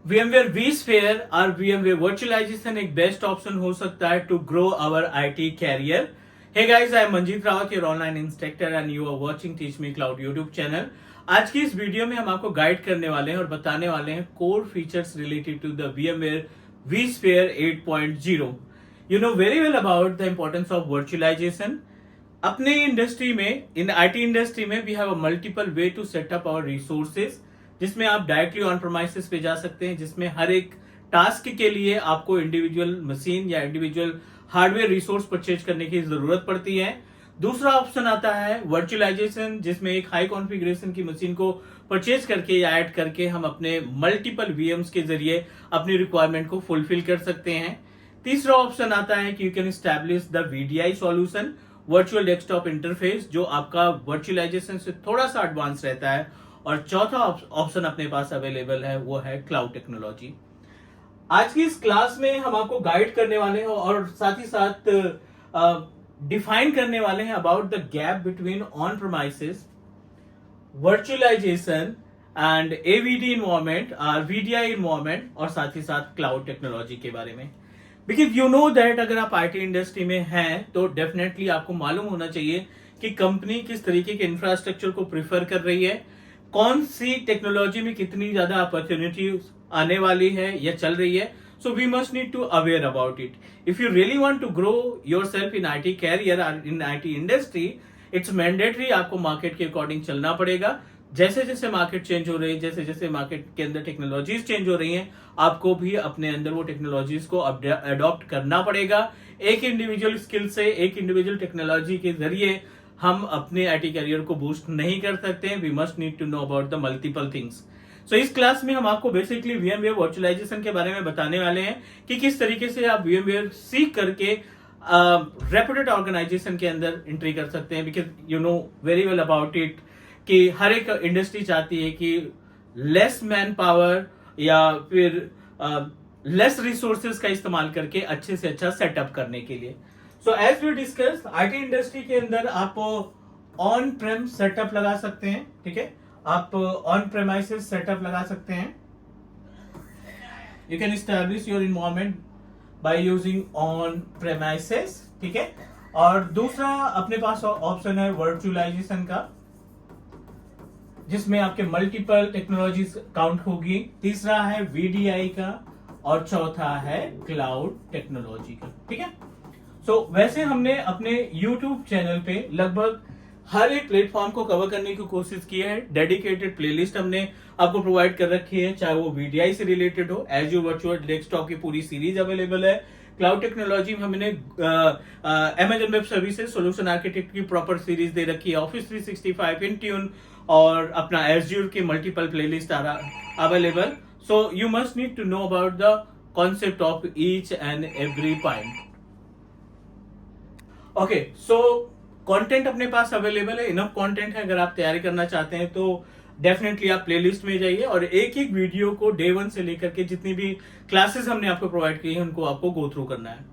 VMware vSphere और VMware Virtualization एक best option हो सकता है to grow our IT career. Hey guys, I am Manjeet Rawat, your online instructor and you are watching Teach Me Cloud YouTube channel. आज की इस video में हम आपको गाइड करने वाले हैं और बताने वाले हैं core features related to the VMware vSphere 8.0. You know very well about the importance of virtualization. अपने इंडस्ट्री में, इन IT इंडस्ट्री में we have a multiple way to set up our resources, जिसमें आप डायरेक्टली ऑन प्रोमाइसेस पे जा सकते हैं, जिसमें हर एक टास्क के लिए आपको इंडिविजुअल मशीन या इंडिविजुअल हार्डवेयर रिसोर्स परचेज करने की जरूरत पड़ती है. दूसरा ऑप्शन आता है वर्चुअलाइजेशन, जिसमें एक हाई कॉन्फ़िगरेशन की मशीन को परचेज करके या ऐड करके हम अपने मल्टीपल VMs के जरिए अपनी रिक्वायरमेंट को फुलफिल कर सकते हैं. तीसरा ऑप्शन आता है कि you can establish the VDI solution, virtual desktop interface, जो आपका वर्चुअलाइजेशन से थोड़ा सा एडवांस रहता है. और चौथा ऑप्शन अपने पास अवेलेबल है, वो है क्लाउड टेक्नोलॉजी. आज की इस क्लास में हम आपको गाइड करने वाले हैं और साथ ही साथ डिफाइन करने वाले हैं about the gap between on premises, virtualization and AVD environment और VDI इन्वायरमेंट, और साथ ही साथ क्लाउड टेक्नोलॉजी के बारे में. बिकॉज यू नो दैट अगर आप IT इंडस्ट्री में हैं तो डेफिनेटली आपको मालूम होना चाहिए कि कंपनी किस तरीके के इंफ्रास्ट्रक्चर को प्रिफर कर रही है, कौन सी टेक्नोलॉजी में कितनी ज्यादा अपॉर्चुनिटी आने वाली है या चल रही है. So we must need to aware about it. If you really want to grow yourself in IT career और in IT industry, it's mandatory आपको मार्केट के अकॉर्डिंग चलना पड़ेगा. जैसे जैसे मार्केट चेंज हो रही है, जैसे जैसे मार्केट के अंदर टेक्नोलॉजीज चेंज हो रही हैं, आपको भी अपने अंदर वो टेक्नोलॉजीज को अडॉप्ट करना पड़ेगा. एक इंडिविजुअल स्किल से, एक इंडिविजुअल टेक्नोलॉजी के जरिए हम अपने IT करियर को बूस्ट नहीं कर सकते हैं. We must need to know about the multiple things. So इस क्लास में हम आपको बेसिकली VMware वर्चुअलाइजेशन के बारे में बताने वाले हैं कि किस तरीके से आप VMware सीख करके रेप्यूटेड ऑर्गेनाइजेशन के अंदर एंट्री कर सकते हैं. Because you know very well about it कि हर एक इंडस्ट्री चाहती है कि लेस मैन पावर या फिर लेस रिसोर्सेज का इस्तेमाल करके अच्छे से अच्छा सेटअप करने के लिए. So as we discuss, IT industry के अंदर आप ऑन प्रेम सेटअप लगा सकते हैं. ठीक है, आप ऑन प्रेमाइसेस सेटअप लगा सकते हैं. You can establish your environment by using on premises. ठीक है, और दूसरा अपने पास ऑप्शन है वर्चुअलाइजेशन का, जिसमें आपके मल्टीपल टेक्नोलॉजीज काउंट होगी. तीसरा है VDI का और चौथा है क्लाउड टेक्नोलॉजी का. ठीक है, सो वैसे हमने अपने YouTube चैनल पे लगभग हर एक प्लेटफॉर्म को कवर करने की कोशिश की है. डेडिकेटेड प्लेलिस्ट हमने आपको प्रोवाइड कर रखी है, चाहे वो VDI से रिलेटेड हो. एज़्योर वर्चुअल डेस्कटॉप की पूरी सीरीज अवेलेबल है. क्लाउड टेक्नोलॉजी में हमने Amazon web services solution architect की प्रॉपर सीरीज दे रखी है. Office 365, Intune और अपना Azure की multiple playlist available. So you must need to know about the concept of each and every point. Okay, so content अपने पास अवेलेबल है, इनफ कंटेंट है. अगर आप तैयारी करना चाहते हैं तो डेफिनेटली आप प्लेलिस्ट में जाइए और एक एक वीडियो को डे 1 से लेकर के जितनी भी क्लासेस हमने आपको प्रोवाइड की है उनको आपको गो थ्रू करना है.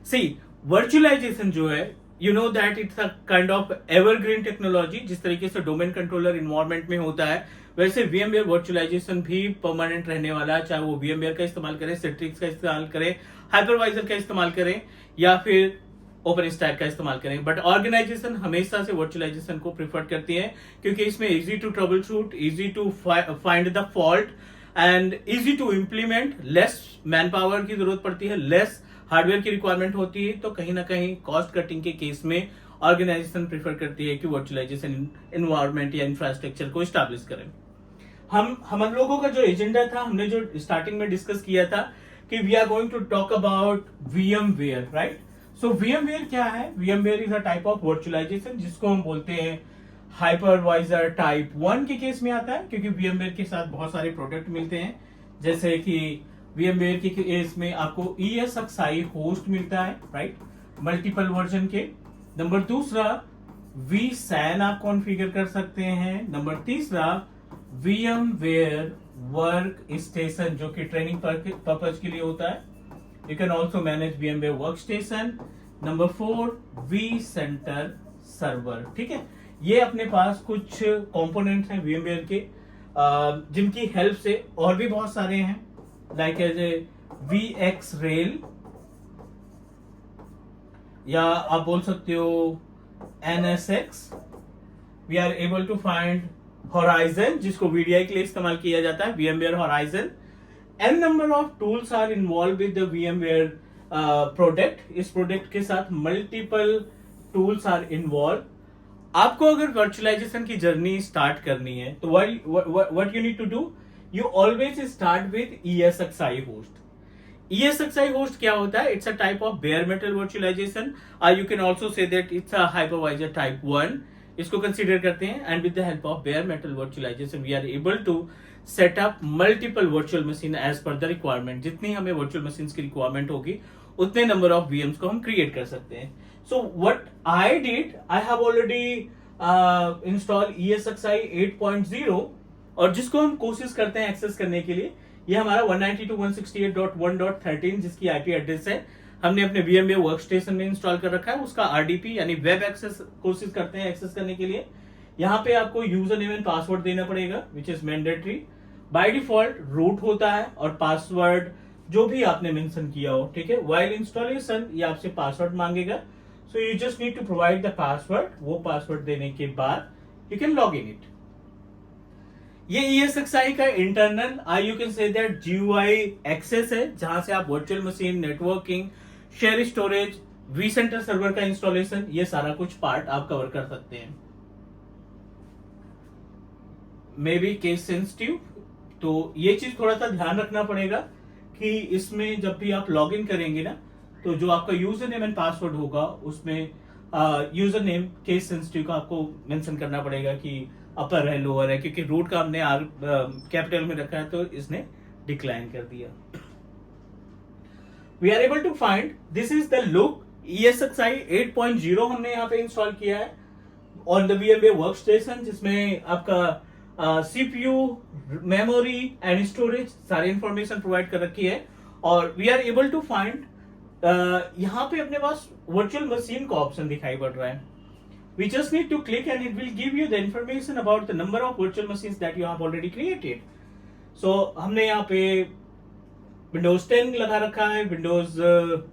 सी, वर्चुअलाइजेशन जो है, you know that it's a kind of evergreen technology. जिस तरीके से डोमेन कंट्रोलर इन्वायरमेंट में होता है, वैसे VMware वर्चुअलाइजेशन भी परमानेंट रहने वाला है. चाहे वो VMware का इस्तेमाल करें, Citrix का इस्तेमाल करें, हाइपरवाइजर का इस्तेमाल करें या फिर ओपन स्टैक का इस्तेमाल करें. बट ऑर्गेनाइजेशन हमेशा से वर्चुअलाइजेशन को प्रिफर करती है, क्योंकि इसमें easy to troubleshoot, easy to find the fault and easy to implement. Less man power की जरूरत पड़ती है, लेस हार्डवेयर की रिक्वायरमेंट होती है. तो कहीं ना कहीं कॉस्ट कटिंग के केस में ऑर्गेनाइजेशन प्रिफर करती है कि वर्चुअलाइजेशन इन्वायरमेंट या इंफ्रास्ट्रक्चर को स्टैब्लिश करें. हम लोगों का जो एजेंडा था, हमने जो स्टार्टिंग में डिस्कस किया था कि we are going to talk about VMware, right. So VMware क्या है? VMware is a type of virtualization जिसको हम बोलते हैं हाइपरवाइजर टाइप 1 के केस में आता है, क्योंकि VMware के साथ बहुत सारे प्रोडक्ट मिलते हैं. जैसे कि VMware के केस में आपको ESXi होस्ट मिलता है, राइट, मल्टीपल वर्जन के. नंबर दूसरा, vSAN आप कॉन्फ़िगर कर सकते हैं. नंबर तीसरा, VMware वर्क स्टेशन, जो कि ट्रेनिंग पर्पज के लिए होता है. You can also manage VMware Workstation. Number 4, vCenter Server. ठीक है, ये अपने पास कुछ कंपोनेंट्स हैं VMware के, जिनकी हेल्प से, और भी बहुत सारे हैं like as a VX Rail, या आप बोल सकते हो NSX. We are able to find Horizon, जिसको VDI के लिए इस्तेमाल किया जाता है, VMware Horizon. N number of tools are involved with the VMware product. इस प्रोडक्ट के साथ मल्टीपल टूल्स आर इन्वॉल्व. आपको अगर वर्चुअलाइजेशन की जर्नी स्टार्ट करनी है तो what you need to do, you always start with ESXi host. ESXi host क्या होता है? It's a type of bare metal virtualization. You can also say that it's a hypervisor type 1. इसको consider करते हैं. And with the help of bare metal virtualization we are able to set up multiple virtual machine as per the requirement. जितनी हमें virtual machine की requirement होगी उतने number of VMs को हम क्रिएट कर सकते हैं. So what I did, I have already install ESXi 8.0, और जिसको हम कोशिश करते हैं एक्सेस करने के लिए. ये हमारा 192.168.1.13 जिसकी IP एड्रेस है, हमने अपने VMware वर्कस्टेशन में इंस्टॉल कर रखा है. उसका RDP यानी वेब एक्सेस कोशिश करते हैं एक्सेस करने के लिए. यहाँ पे आपको यूजर नेम एंड पासवर्ड देना पड़ेगा which is mandatory. By default root होता है और पासवर्ड जो भी आपने मेंशन किया हो, ठीक है. व्हाइल इंस्टॉलेशन ये आपसे पासवर्ड मांगेगा, so you just need to provide the password. वो पासवर्ड देने के बाद you can log in it. ये ESXi का internal you can say that GUI access है, जहां से आप virtual machine, networking, share storage, vCenter server का इंस्टॉलेशन, ये सारा कुछ पार्ट आप कवर कर सकते हैं. मे बी केस सेंसिटिव, तो ये चीज थोड़ा सा ध्यान रखना पड़ेगा कि इसमें जब भी आप लॉग इन करेंगे ना, तो जो आपका यूजर नेम एंड पासवर्ड होगा उसमें यूजर नेम केस सेंसिटिव का आपको मेंशन करना पड़ेगा कि अपर है, लोअर है, क्योंकि रूट का हमने कैपिटल में रखा है तो इसने डिक्लाइन कर दिया. We are able to find this is the look. ESXi 8.0 हमने यहाँ पे इंस्टॉल किया है ऑन द VMware वर्कस्टेशन, जिसमें आपका CPU, मेमोरी एंड स्टोरेज सारी इंफॉर्मेशन प्रोवाइड कर रखी है. और we are able to find यहाँ पे अपने पास वर्चुअल मशीन का ऑप्शन दिखाई पड़ रहा है. We just need to click and it will give you the information about the number of virtual machines that you have already created. So हमने यहाँ पे विंडोज 10 लगा रखा है, विंडोज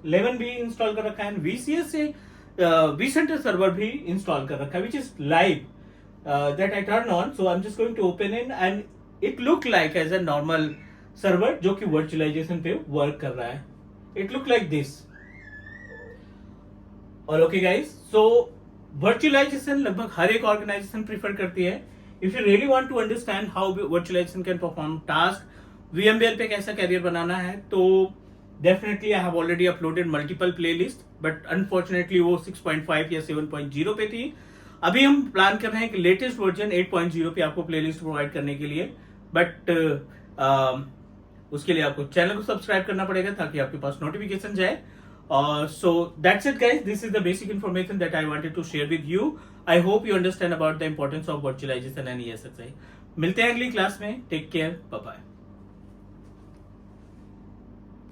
11 भी इंस्टॉल कर रखा है, VCS से vCenter सर्वर भी इंस्टॉल कर रखा है which is live. That I turn on, so I'm just going to open in and it look like as a normal server जो कि virtualization पे work कर रहा है. It look like this. और okay guys, so virtualization लगभग हर एक organization prefer करती है. If you really want to understand how virtualization can perform task, VMware पे कैसा कैरियर बनाना है, तो definitely I have already uploaded multiple playlists, but unfortunately वो 6.5 या 7.0 पे थी. अभी हम प्लान कर रहे हैं कि लेटेस्ट वर्जन 8.0 पे आपको प्लेलिस्ट प्रोवाइड करने के लिए, बट उसके लिए आपको चैनल को सब्सक्राइब करना पड़ेगा ताकि आपके पास नोटिफिकेशन जाए. So that's it guys, this is the basic information that I wanted to share with you. I hope you understand about the importance of virtualization and ESXi. मिलते हैं अगली क्लास में. Take care, bye bye.